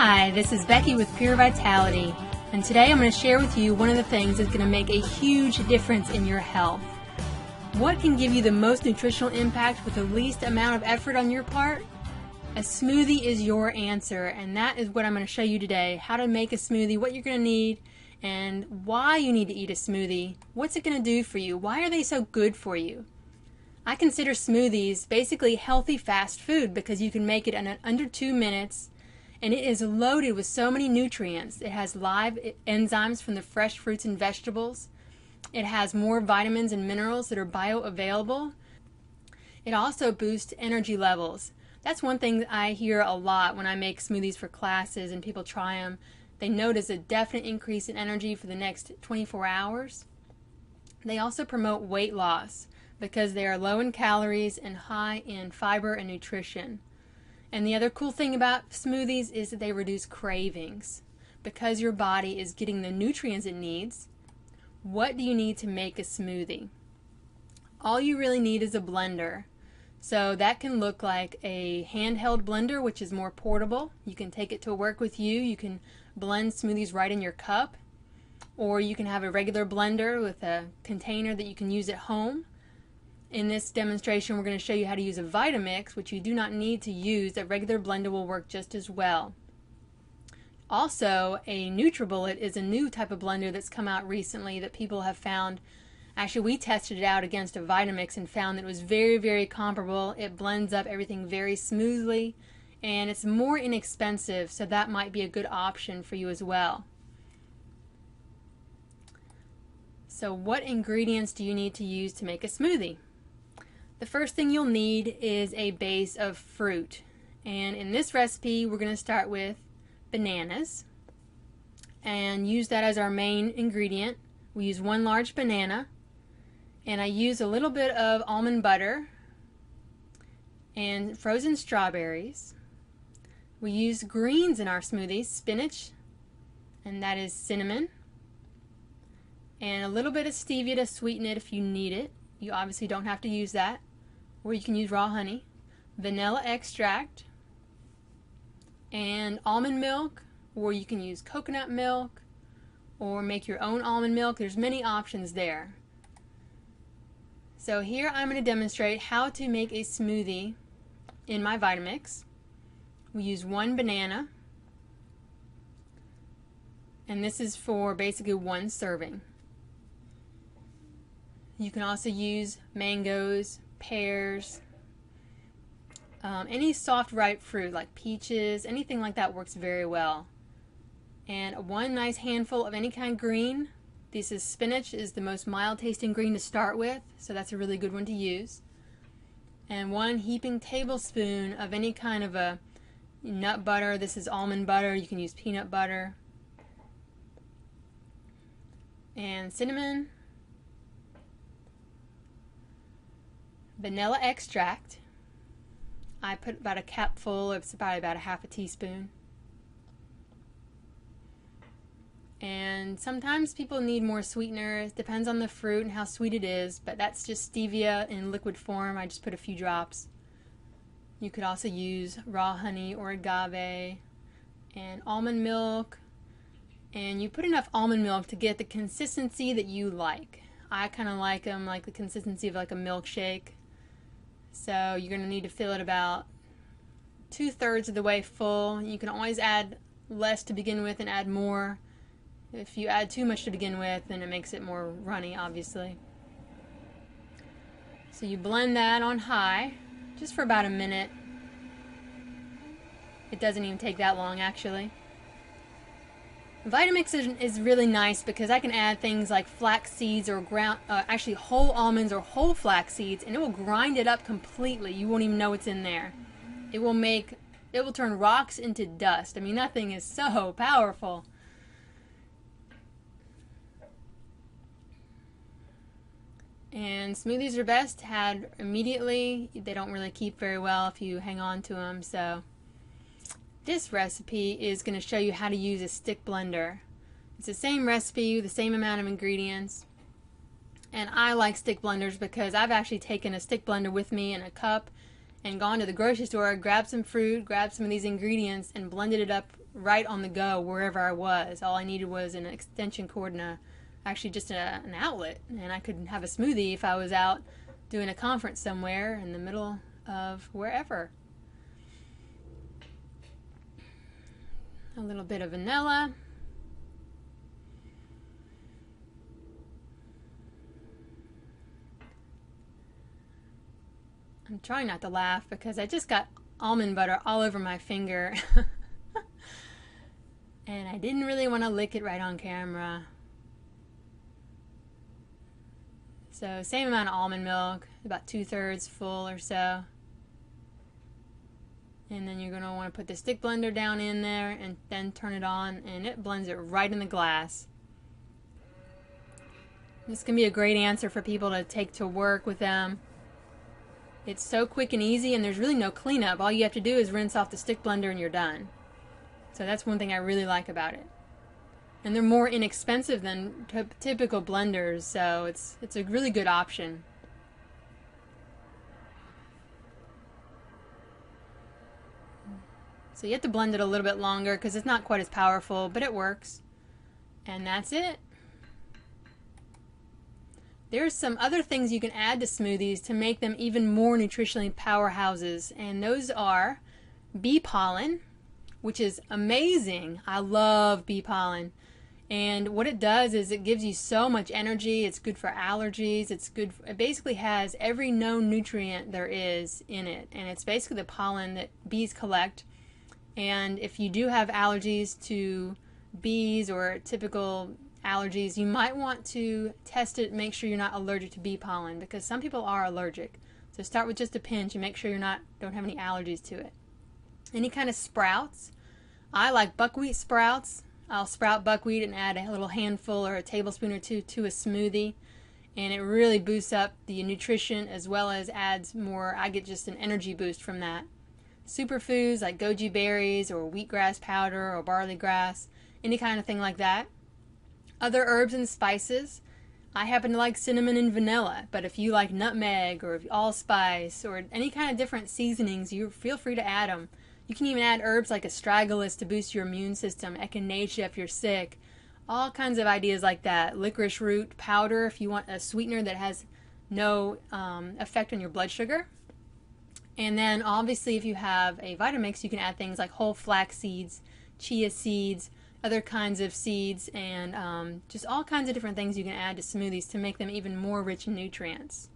Hi, this is Becky with Pure Vitality, and today I'm going to share with you one of the things that's going to make a huge difference in your health. What can give you the most nutritional impact with the least amount of effort on your part? A smoothie is your answer, and that is what I'm going to show you today. How to make a smoothie, what you're going to need, and why you need to eat a smoothie. What's it going to do for you? Why are they so good for you? I consider smoothies basically healthy fast food because you can make it in under 2 minutes, and it is loaded with so many nutrients. It has live enzymes from the fresh fruits and vegetables. It has more vitamins and minerals that are bioavailable. It also boosts energy levels. That's one thing I hear a lot when I make smoothies for classes and people try them. They notice a definite increase in energy for the next 24 hours. They also promote weight loss because they are low in calories and high in fiber and nutrition. And the other cool thing about smoothies is that they reduce cravings. Because your body is getting the nutrients it needs, what do you need to make a smoothie? All you really need is a blender. So that can look like a handheld blender, which is more portable. You can take it to work with you. You can blend smoothies right in your cup. Or you can have a regular blender with a container that you can use at home. In this demonstration, we're going to show you how to use a Vitamix, which you do not need to use. A regular blender will work just as well. Also, a NutriBullet is a new type of blender that's come out recently that people have found. Actually, we tested it out against a Vitamix and found that it was very, very comparable. It blends up everything very smoothly, and it's more inexpensive, so that might be a good option for you as well. So what ingredients do you need to use to make a smoothie? The first thing you'll need is a base of fruit. And in this recipe, we're going to start with bananas and use that as our main ingredient. We use 1 large banana, and I use a little bit of almond butter and frozen strawberries. We use greens in our smoothies, spinach, and that is cinnamon, and a little bit of stevia to sweeten it if you need it. You obviously don't have to use that, or you can use raw honey, vanilla extract, and almond milk, or you can use coconut milk or make your own almond milk. There's many options there. So here I'm going to demonstrate how to make a smoothie in my Vitamix. We use 1 banana, and this is for basically 1 serving. You can also use mangoes, pears, any soft ripe fruit like peaches, anything like that works very well. And 1 nice handful of any kind of green. This is spinach, is the most mild tasting green to start with, so that's a really good one to use. And 1 heaping tablespoon of any kind of a nut butter. This is almond butter, you can use peanut butter. And cinnamon, vanilla extract. I put about a cupful, it's probably about a half a teaspoon. And sometimes people need more sweetener. It depends on the fruit and how sweet it is, but that's just stevia in liquid form. I just put a few drops. You could also use raw honey or agave and almond milk. And you put enough almond milk to get the consistency that you like. I kind of like them like the consistency of like a milkshake. So you're going to need to fill it about 2/3 of the way full. You can always add less to begin with and add more. If you add too much to begin with, then it makes it more runny, obviously. So you blend that on high, just for about a minute. It doesn't even take that long, actually. Vitamix is really nice because I can add things like flax seeds or actually whole almonds or whole flax seeds, and it will grind it up completely. You won't even know it's in there. It will turn rocks into dust. I mean, that thing is so powerful. And smoothies are best had immediately. They don't really keep very well if you hang on to them, so this recipe is going to show you how to use a stick blender. It's the same recipe, the same amount of ingredients. And I like stick blenders because I've actually taken a stick blender with me in a cup and gone to the grocery store, grabbed some fruit, grabbed some of these ingredients, and blended it up right on the go wherever I was. All I needed was an extension cord and actually just an outlet, and I could have a smoothie if I was out doing a conference somewhere in the middle of wherever. A little bit of vanilla. I'm trying not to laugh because I just got almond butter all over my finger. And I didn't really want to lick it right on camera. So same amount of almond milk, about 2/3 full or so. And then you're going to want to put the stick blender down in there and then turn it on, and it blends it right in the glass. This can be a great answer for people to take to work with them. It's so quick and easy, and there's really no cleanup. All you have to do is rinse off the stick blender and you're done. So that's one thing I really like about it. And they're more inexpensive than typical blenders, so it's a really good option. So you have to blend it a little bit longer because it's not quite as powerful, but it works. And that's it. There's some other things you can add to smoothies to make them even more nutritionally powerhouses, and those are bee pollen, which is amazing. I love bee pollen. And what it does is it gives you so much energy. It's good for allergies. It basically has every known nutrient there is in it. And it's basically the pollen that bees collect. And if you do have allergies to bees or typical allergies, you might want to test it and make sure you're not allergic to bee pollen, because some people are allergic. So start with just a pinch and make sure don't have any allergies to it. Any kind of sprouts. I like buckwheat sprouts. I'll sprout buckwheat and add a little handful or a tablespoon or two to a smoothie, and it really boosts up the nutrition as well as adds more. I get just an energy boost from that. Superfoods like goji berries or wheatgrass powder or barley grass, any kind of thing like that. Other herbs and spices. I happen to like cinnamon and vanilla, but if you like nutmeg or allspice or any kind of different seasonings, you feel free to add them. You can even add herbs like astragalus to boost your immune system, echinacea if you're sick, all kinds of ideas like that. Licorice root powder if you want a sweetener that has no effect on your blood sugar. And then obviously if you have a Vitamix, you can add things like whole flax seeds, chia seeds, other kinds of seeds, and just all kinds of different things you can add to smoothies to make them even more rich in nutrients.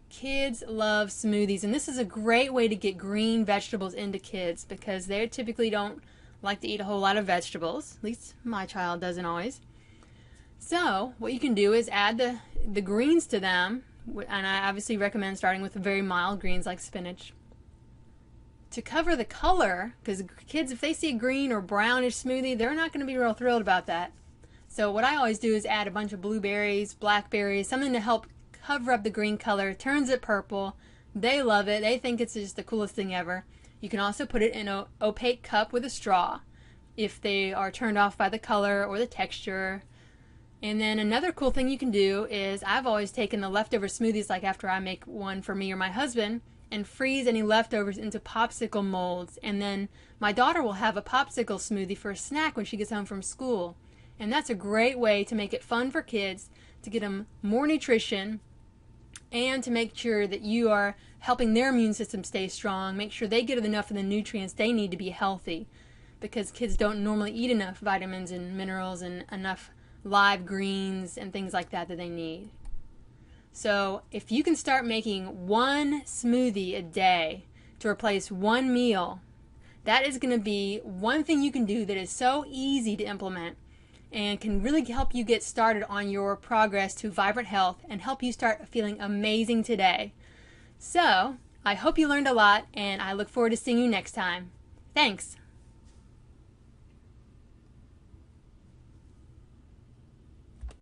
Kids love smoothies, and this is a great way to get green vegetables into kids because they typically don't like to eat a whole lot of vegetables. At least my child doesn't always. So what you can do is add the greens to them, and I obviously recommend starting with very mild greens like spinach. To cover the color, because kids, if they see a green or brownish smoothie, they're not going to be real thrilled about that. So what I always do is add a bunch of blueberries, blackberries, something to help cover up the green color. It turns it purple. They love it. They think it's just the coolest thing ever. You can also put it in an opaque cup with a straw if they are turned off by the color or the texture. And then another cool thing you can do is I've always taken the leftover smoothies, like after I make one for me or my husband, and freeze any leftovers into popsicle molds. And then my daughter will have a popsicle smoothie for a snack when she gets home from school. And that's a great way to make it fun for kids, to get them more nutrition, and to make sure that you are helping their immune system stay strong, make sure they get enough of the nutrients they need to be healthy, because kids don't normally eat enough vitamins and minerals and enough live greens and things like that they need. So if you can start making one smoothie a day to replace one meal, that is going to be one thing you can do that is so easy to implement and can really help you get started on your progress to vibrant health and help you start feeling amazing today. So I hope you learned a lot, and I look forward to seeing you next time. Thanks.